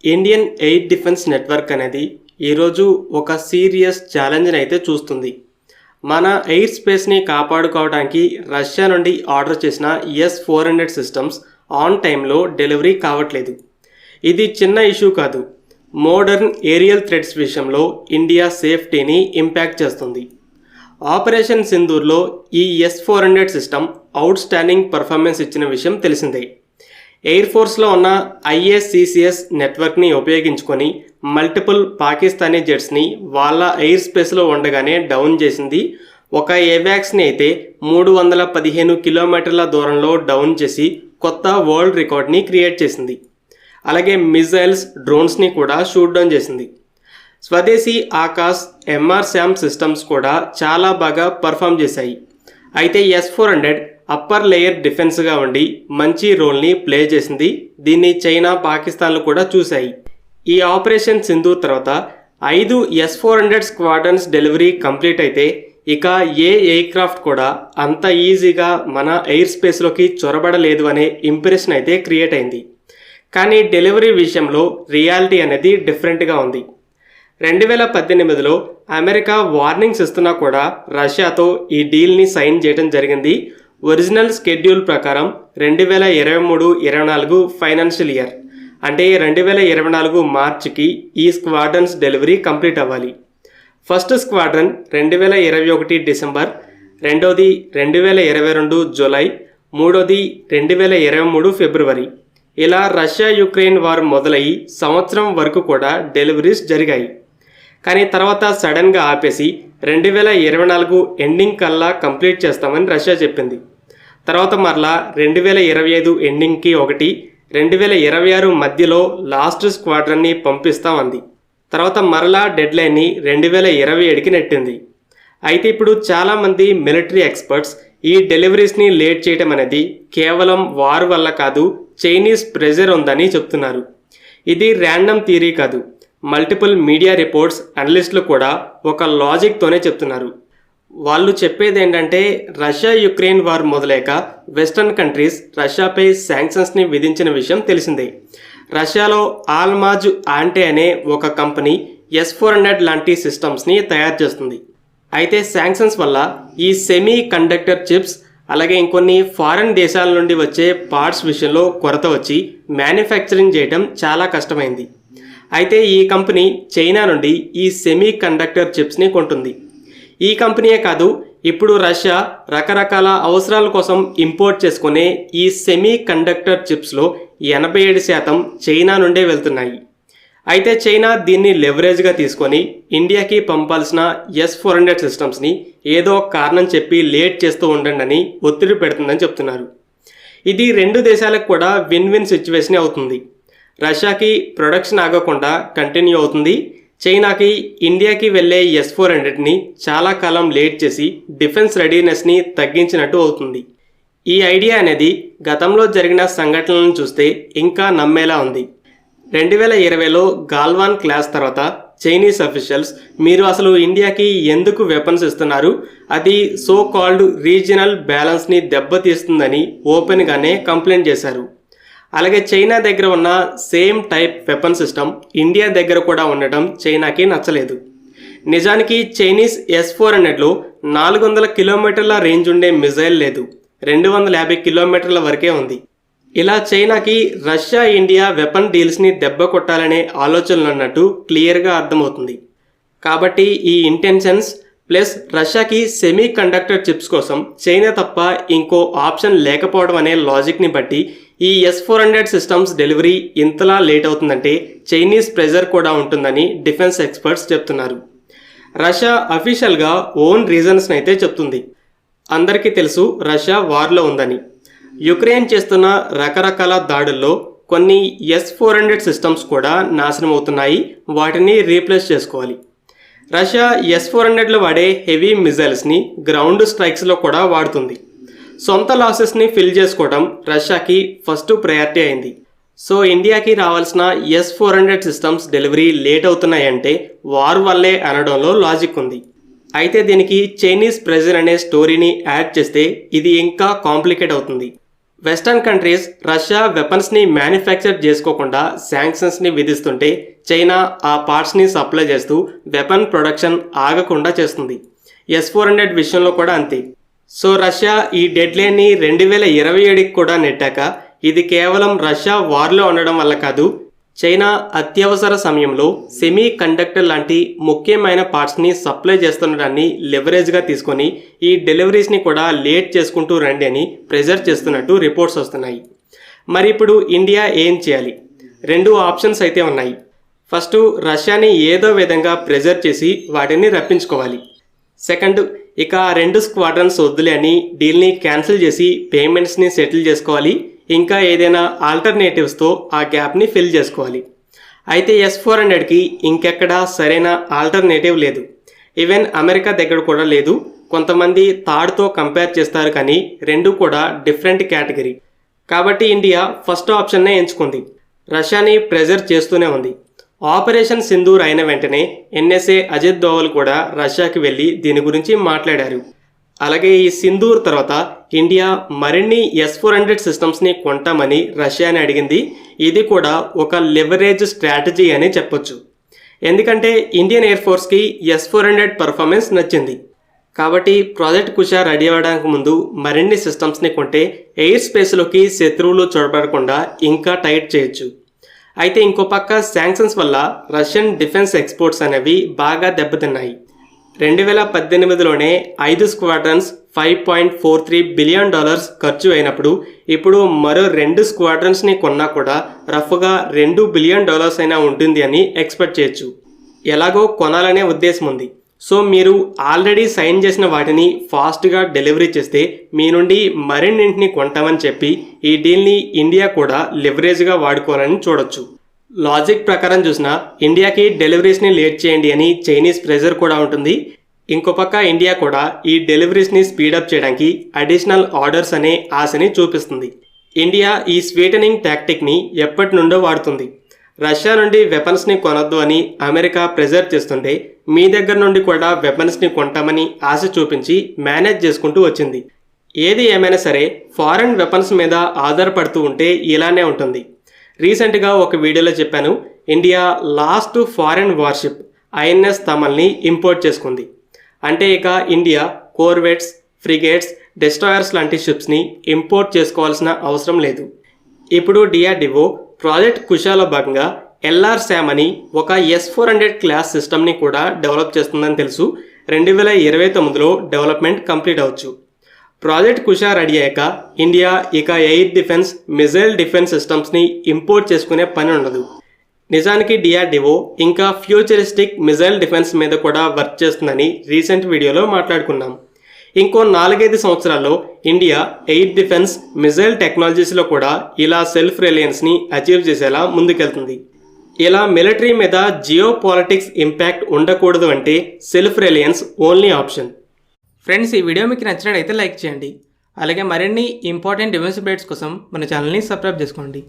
Indian air defence network అనేది ఈరోజు ఒక సీరియస్ ఛాలెంజ్ని అయితే చూస్తుంది. మన ఎయిర్ స్పేస్ని కాపాడుకోవడానికి రష్యా నుండి ఆర్డర్ చేసిన S-400 సిస్టమ్స్ ఆన్ టైంలో డెలివరీ కావట్లేదు. ఇది చిన్న ఇష్యూ కాదు. మోడర్న్ ఏరియల్ థ్రెట్స్ విషయంలో ఇండియా సేఫ్టీని ఇంపాక్ట్ చేస్తుంది. ఆపరేషన్ సింధూర్లో ఈ S-400 system out standing performance ఇచ్చిన విషయం తెలిసిందే. ఎయిర్ ఫోర్స్లో ఉన్న IACCS నెట్వర్క్ని ఉపయోగించుకొని మల్టిపుల్ పాకిస్తానీ జెట్స్ని వాళ్ళ ఎయిర్ స్పేస్లో ఉండగానే డౌన్ చేసింది. ఒక ఏవాక్స్ని అయితే 315 కిలోమీటర్ల దూరంలో డౌన్ చేసి కొత్త వరల్డ్ రికార్డ్ని క్రియేట్ చేసింది. అలాగే మిజైల్స్, డ్రోన్స్ని కూడా షూట్ డౌన్ చేసింది. స్వదేశీ ఆకాశ్, MRSAM సిస్టమ్స్ కూడా చాలా బాగా పర్ఫామ్ చేశాయి. అయితే S-400 అప్పర్ లేయర్ డిఫెన్స్గా ఉండి మంచి రోల్ని ప్లే చేసింది. దీన్ని చైనా, పాకిస్తాన్లు కూడా చూశాయి. ఈ ఆపరేషన్ సింధూర్ తర్వాత 5 S-400 స్క్వాడ్రన్స్ డెలివరీ కంప్లీట్ అయితే ఇక ఏ ఎయిర్క్రాఫ్ట్ కూడా అంత ఈజీగా మన ఎయిర్ స్పేస్లోకి చొరబడలేదు అనే ఇంప్రెషన్ అయితే క్రియేట్ అయింది. కానీ డెలివరీ విషయంలో రియాలిటీ అనేది డిఫరెంట్గా ఉంది. 2018లో అమెరికా వార్నింగ్స్ ఇస్తున్నా కూడా రష్యాతో ఈ డీల్ని సైన్ చేయడం జరిగింది. ఒరిజినల్ స్కెడ్యూల్ ప్రకారం 2023-24 ఫైనాన్షియల్ ఇయర్ అంటే 2024 మార్చికి ఈ స్క్వాడ్రన్స్ డెలివరీ కంప్లీట్ అవ్వాలి. ఫస్ట్ స్క్వాడ్రన్ 2021 డిసెంబర్, రెండోది 2022 జూలై, మూడోది 2023 ఫిబ్రవరి. ఇలా రష్యా యుక్రెయిన్ వార్ మొదలయ్యి సంవత్సరం వరకు కూడా డెలివరీస్ జరిగాయి. కానీ తర్వాత సడన్గా ఆపేసి 2024 ఎండింగ్ కల్లా కంప్లీట్ చేస్తామని రష్యా చెప్పింది. తర్వాత మరలా 2025 ఎండింగ్కి ఒకటి, 2026 మధ్యలో లాస్ట్ స్క్వాడ్రన్ని పంపిస్తామంది. తర్వాత మరలా డెడ్లైన్ని 2027కి నెట్టింది. అయితే ఇప్పుడు చాలామంది మిలిటరీ ఎక్స్పర్ట్స్ ఈ డెలివరీస్ని లేట్ చేయడం అనేది కేవలం వార్ వల్ల కాదు, చైనీస్ ప్రెజర్ ఉందని చెప్తున్నారు. ఇది ర్యాండమ్ థియరీ కాదు. మల్టిపుల్ మీడియా రిపోర్ట్స్, అనలిస్టులు కూడా ఒక లాజిక్తోనే చెప్తున్నారు. వాళ్ళు చెప్పేది ఏంటంటే రష్యా యుక్రెయిన్ వార్ మొదలయ్యాక వెస్టర్న్ కంట్రీస్ రష్యాపై శాంక్షన్స్ని విధించిన విషయం తెలిసిందే. రష్యాలో ఆల్మాజ్ ఆంటే అనే ఒక కంపెనీ S-400 లాంటి సిస్టమ్స్ని తయారు చేస్తుంది. అయితే శాంక్షన్స్ వల్ల ఈ సెమీ కండక్టర్ చిప్స్ అలాగే ఇంకొన్ని ఫారెన్ దేశాల నుండి వచ్చే పార్ట్స్ విషయంలో కొరత వచ్చి మ్యానుఫ్యాక్చరింగ్ చేయడం చాలా కష్టమైంది. అయితే ఈ కంపెనీ చైనా నుండి ఈ సెమీ కండక్టర్ చిప్స్ని కొంటుంది. ఈ కంపెనీయే కాదు, ఇప్పుడు రష్యా రకరకాల అవసరాల కోసం ఇంపోర్ట్ చేసుకునే ఈ సెమీ కండక్టర్ చిప్స్లో 87% చైనా నుండే వెళ్తున్నాయి. అయితే చైనా దీన్ని లెవరేజ్గా తీసుకొని ఇండియాకి పంపాల్సిన S-400 సిస్టమ్స్ని ఏదో కారణం చెప్పి లేట్ చేస్తూ ఉండండి అని ఒత్తిడి పెడుతుందని చెప్తున్నారు. ఇది రెండు దేశాలకు కూడా విన్ విన్ సిచ్యువేషన్ అవుతుంది. రష్యాకి ప్రొడక్షన్ ఆగకుండా కంటిన్యూ అవుతుంది. చైనాకి ఇండియాకి వెళ్ళే S-400ని చాలా కాలం లేట్ చేసి డిఫెన్స్ రెడీనెస్ని తగ్గించినట్టు అవుతుంది. ఈ ఐడియా అనేది గతంలో జరిగిన సంఘటనలను చూస్తే ఇంకా నమ్మేలా ఉంది. 2020లో గాల్వాన్ క్లాస్ తర్వాత చైనీస్ అఫీషియల్స్ మీరు అసలు ఇండియాకి ఎందుకు వెపన్స్ ఇస్తున్నారు, అది సో కాల్డ్ రీజనల్ బ్యాలెన్స్ని దెబ్బతీస్తుందని ఓపెన్గానే కంప్లైంట్ చేశారు. అలాగే చైనా దగ్గర ఉన్న same type weapon system India దగ్గర కూడా ఉండటం చైనాకి నచ్చలేదు. నిజానికి చైనీస్ S-400లో 400 కిలోమీటర్ల రేంజ్ ఉండే మిజైల్ లేదు, 250 కిలోమీటర్ల వరకే ఉంది. ఇలా చైనాకి రష్యా ఇండియా వెపన్ డీల్స్ని దెబ్బ కొట్టాలనే ఆలోచనలు అన్నట్టు క్లియర్గా అర్థమవుతుంది. కాబట్టి ఈ ఇంటెన్షన్స్ ప్లస్ రష్యాకి సెమీ కండక్టర్ చిప్స్ కోసం చైనా తప్ప ఇంకో ఆప్షన్ లేకపోవడం అనే లాజిక్ని బట్టి ఈ S-400 సిస్టమ్స్ డెలివరీ ఇంతలా లేట్ అవుతుందంటే చైనీస్ ప్రెజర్ కూడా ఉంటుందని డిఫెన్స్ ఎక్స్పర్ట్స్ చెప్తున్నారు. రష్యా అఫీషియల్గా ఓన్ రీజన్స్ని అయితే చెప్తుంది. అందరికీ తెలుసు రష్యా వార్లో ఉందని. యుక్రెయిన్ చేస్తున్న రకరకాల దాడుల్లో కొన్ని S-400 సిస్టమ్స్ కూడా నాశనం అవుతున్నాయి. వాటిని రీప్లేస్ చేసుకోవాలి. రష్యా S-400లో వాడే హెవీ మిజైల్స్ని గ్రౌండ్ స్ట్రైక్స్లో కూడా వాడుతుంది. సొంత లాసెస్ని ఫిల్ చేసుకోవడం రష్యాకి ఫస్ట్ ప్రయారిటీ అయింది. సో ఇండియాకి రావాల్సిన S-400 సిస్టమ్స్ డెలివరీ లేట్ అవుతున్నాయంటే వార్ వల్లే అనడంలో లాజిక్ ఉంది. అయితే దీనికి చైనీస్ ప్రెజర్ అనే స్టోరీని యాడ్ చేస్తే ఇది ఇంకా కాంప్లికేట్ అవుతుంది. వెస్టర్న్ కంట్రీస్ రష్యా వెపన్స్ని మ్యానుఫ్యాక్చర్ చేసుకోకుండా శాంక్షన్స్ని విధిస్తుంటే చైనా ఆ పార్ట్స్ని సప్లై చేస్తూ వెపన్ ప్రొడక్షన్ ఆగకుండా చేస్తుంది. S-400 విషయంలో కూడా అంతే. సో రష్యా ఈ డెడ్లైన్ని 2027కి కూడా నెట్టాక ఇది కేవలం రష్యా వార్లో ఉండడం వల్ల కాదు, చైనా అత్యవసర సమయంలో సెమీ కండక్టర్ లాంటి ముఖ్యమైన పార్ట్స్ని సప్లై చేస్తుండడాన్ని లెవరేజ్గా తీసుకొని ఈ డెలివరీస్ని కూడా లేట్ చేసుకుంటూ రండి అని ప్రెజర్ చేస్తున్నట్టు రిపోర్ట్స్ వస్తున్నాయి. మరి ఇప్పుడు ఇండియా ఏం చేయాలి? 2 ఆప్షన్స్ అయితే ఉన్నాయి. ఫస్ట్, రష్యాని ఏదో విధంగా ప్రెజర్ చేసి వాటిని రప్పించుకోవాలి. సెకండ్, ఇక 2 స్క్వాడ్రన్స్ వద్దులే అని డీల్ని క్యాన్సిల్ చేసి పేమెంట్స్ని సెటిల్ చేసుకోవాలి. ఇంకా ఏదైనా ఆల్టర్నేటివ్స్తో ఆ గ్యాప్ని ఫిల్ చేసుకోవాలి. అయితే S-400కి ఇంకెక్కడా సరైన ఆల్టర్నేటివ్ లేదు. ఈవెన్ అమెరికా దగ్గర కూడా లేదు. కొంతమంది థాడ్తో కంపేర్ చేస్తారు, కానీ 2 కూడా డిఫరెంట్ కేటగిరీ. కాబట్టి ఇండియా ఫస్ట్ ఆప్షన్నే ఎంచుకుంది. రష్యాని ప్రెజర్ చేస్తూనే ఉంది. ఆపరేషన్ సింధూర్ అయిన వెంటనే NSA అజిత్ దోవల్ కూడా రష్యాకి వెళ్ళి దీని గురించి మాట్లాడారు. అలాగే ఈ సింధూర్ తర్వాత ఇండియా మరిన్ని S-400 సిస్టమ్స్ని కొంటామని రష్యాని అడిగింది. ఇది కూడా ఒక లెవరేజ్ స్ట్రాటజీ అని చెప్పొచ్చు. ఎందుకంటే ఇండియన్ ఎయిర్ ఫోర్స్కి S-400 పర్ఫార్మెన్స్ నచ్చింది. కాబట్టి ప్రాజెక్ట్ కుష రెడీ అవ్వడానికి ముందు మరిన్ని సిస్టమ్స్ని కొంటే ఎయిర్ స్పేస్లోకి శత్రువులు చొరబడకుండా ఇంకా టైట్ చేయొచ్చు. అయితే ఇంకో పక్క శాంక్షన్స్ వల్ల రష్యన్ డిఫెన్స్ ఎక్స్పోర్ట్స్ అనేవి బాగా దెబ్బతిన్నాయి. 2018లోనే 5 స్క్వాడ్రన్స్ $5.43 బిలియన్ ఖర్చు అయినప్పుడు ఇప్పుడు మరో 2 స్క్వాడ్రన్స్ని కొన్నా కూడా రఫ్గా $2 బిలియన్ అయినా ఉంటుంది అని ఎక్స్పెక్ట్ చేయొచ్చు. ఎలాగో కొనాలనే ఉద్దేశం ఉంది. సో మీరు ఆల్రెడీ సైన్ చేసిన వాటిని ఫాస్ట్గా డెలివరీ చేస్తే మీ నుండి మరిన్నింటిని కొంటామని చెప్పి ఈ డీల్ని ఇండియా కూడా లెవరేజ్గా వాడుకోవాలని చూడొచ్చు. లాజిక్ ప్రకారం చూసినా ఇండియాకి డెలివరీస్ని లేట్ చేయండి అని చైనీస్ ప్రెజర్ కూడా ఉంటుంది. ఇంకో పక్క ఇండియా కూడా ఈ డెలివరీస్ని స్పీడప్ చేయడానికి అడిషనల్ ఆర్డర్స్ అనే ఆశని చూపిస్తుంది. ఇండియా ఈ స్వీటనింగ్ టాక్టిక్ని ఎప్పటి నుండో వాడుతుంది. రష్యా నుండి వెపన్స్ని కొనొద్దు అని అమెరికా ప్రెజర్ చేస్తుంటే మీ దగ్గర నుండి కూడా వెపన్స్ని కొంటామని ఆశ చూపించి మేనేజ్ చేసుకుంటూ వచ్చింది. ఏది ఏమైనా సరే ఫారెన్ వెపన్స్ మీద ఆధారపడుతూ ఉంటే ఇలానే ఉంటుంది. రీసెంట్గా ఒక వీడియోలో చెప్పాను, India last foreign warship INS తమల్ని ఇంపోర్ట్ చేసుకుంది. అంటే ఇక ఇండియా కోర్వెట్స్, ఫ్రిగేట్స్, డెస్ట్రాయర్స్ లాంటి షిప్స్ని ఇంపోర్ట్ చేసుకోవాల్సిన అవసరం లేదు. ఇప్పుడు DRDO ప్రాజెక్ట్ కుషాలో భాగంగా LRSAM అని ఒక S-400 క్లాస్ సిస్టమ్ని కూడా డెవలప్ చేస్తుందని తెలుసు. 2029లో డెవలప్మెంట్ కంప్లీట్ అవ్వచ్చు. ప్రాజెక్ట్ కుషా రెడీ అయ్యాక ఇండియా ఇక ఎయిర్ డిఫెన్స్, మిజైల్ డిఫెన్స్ సిస్టమ్స్ని ఇంపోర్ట్ చేసుకునే పని ఉండదు. నిజానికి DRDO ఇంకా ఫ్యూచరిస్టిక్ మిజైల్ డిఫెన్స్ మీద కూడా వర్క్ చేస్తుందని రీసెంట్ వీడియోలో మాట్లాడుకున్నాం. ఇంకో 4-5 సంవత్సరాల్లో ఇండియా ఎయిర్ డిఫెన్స్, మిజైల్ టెక్నాలజీస్లో కూడా ఇలా సెల్ఫ్ రిలయన్స్ని అచీవ్ చేసేలా ముందుకెళ్తుంది. ఇలా మిలిటరీ మీద జియో పాలిటిక్స్ ఇంపాక్ట్ ఉండకూడదు అంటే self Reliance only option. Friends, ఈ వీడియో మీకు నచ్చినట్లయితే లైక్ చేయండి. అలాగే మరిన్ని ఇంపార్టెంట్ డిఫెన్స్ అప్డేట్స్ కోసం మన ఛానల్ని సబ్స్క్రైబ్ చేసుకోండి.